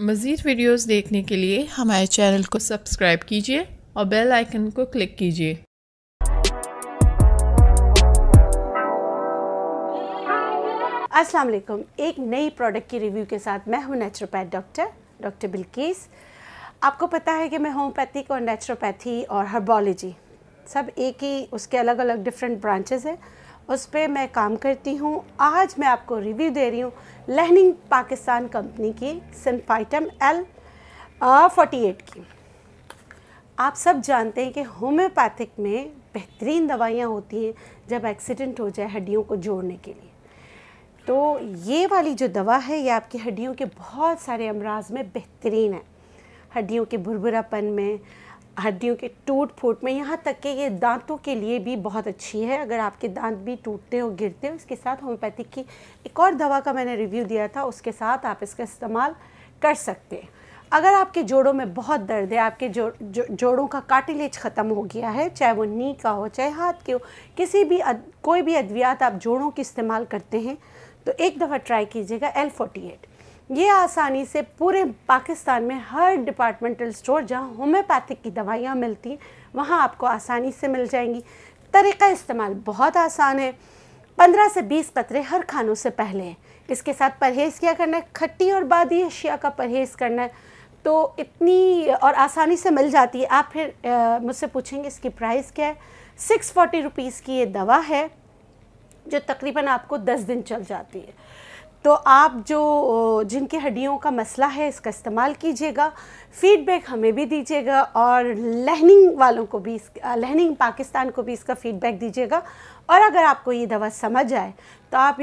मज़ीद वीडियोस देखने के लिए हमारे चैनल को सब्सक्राइब कीजिए और बेल आइकन को क्लिक कीजिए। अस्सलाम वालेकुम। एक नई प्रोडक्ट की रिव्यू के साथ मैं हूं नेचुरोपैथ डॉक्टर बिल्किस। आपको पता है कि मैं होम्योपैथिक और नेचुरोपैथी और हर्बोलॉजी सब एक ही, उसके अलग अलग डिफरेंट ब्रांचेस हैं, उस पर मैं काम करती हूं। आज मैं आपको रिव्यू दे रही हूं लहनिंग पाकिस्तान कंपनी की सिनफाइटम L48 की। आप सब जानते हैं कि होम्योपैथिक में बेहतरीन दवाइयाँ होती हैं जब एक्सीडेंट हो जाए हड्डियों को जोड़ने के लिए। तो ये वाली जो दवा है ये आपकी हड्डियों के बहुत सारे अमराज में बेहतरीन है। हड्डियों के भुरभुरापन में, हड्डियों के टूट फूट में, यहाँ तक कि ये दांतों के लिए भी बहुत अच्छी है। अगर आपके दांत भी टूटते हो, गिरते हो, इसके साथ होम्योपैथिक की एक और दवा का मैंने रिव्यू दिया था, उसके साथ आप इसका इस्तेमाल कर सकते हैं। अगर आपके जोड़ों में बहुत दर्द है, आपके जोड़ों का कार्टिलेज ख़त्म हो गया है, चाहे वो नी का हो चाहे हाथ के हो, कोई भी अद्वियात आप जोड़ों की इस्तेमाल करते हैं तो एक दफ़ा ट्राई कीजिएगा L48। ये आसानी से पूरे पाकिस्तान में हर डिपार्टमेंटल स्टोर जहाँ होम्योपैथिक की दवाइयाँ मिलती हैं वहाँ आपको आसानी से मिल जाएंगी। तरीक़ा इस्तेमाल बहुत आसान है। 15 से 20 कतरे हर खानों से पहले हैं। इसके साथ परहेज़ क्या करना है, खट्टी और बादी अशिया का परहेज़ करना है। तो इतनी और आसानी से मिल जाती है। आप फिर मुझसे पूछेंगे इसकी प्राइस क्या है। 640 रुपीज़ की ये दवा है जो तकरीबन आपको 10 दिन चल जाती है। तो आप जिनकी हड्डियों का मसला है इसका इस्तेमाल कीजिएगा, फ़ीडबैक हमें भी दीजिएगा और लहनिंग वालों को भी, लहनिंग पाकिस्तान को भी इसका फ़ीडबैक दीजिएगा। और अगर आपको ये दवा समझ आए तो आप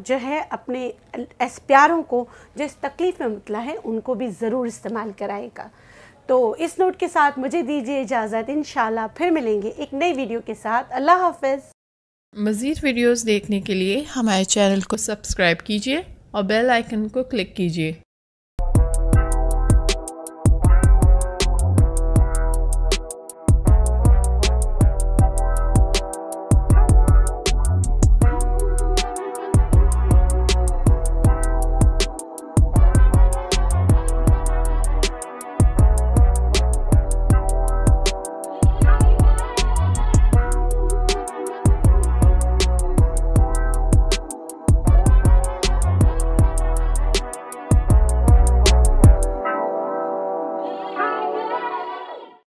जो है अपने प्यारों को जो इस तकलीफ़ में मुबतला है उनको भी ज़रूर इस्तेमाल कराएगा। तो इस नोट के साथ मुझे दीजिए इजाज़त। इंशाल्लाह फिर मिलेंगे एक नई वीडियो के साथ। अल्लाह हाफ़िज़। मज़ीद वीडियोस देखने के लिए हमारे चैनल को सब्सक्राइब कीजिए और बेल आइकन को क्लिक कीजिए।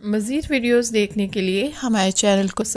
मज़ीद वीडियोस देखने के लिए हमारे चैनल को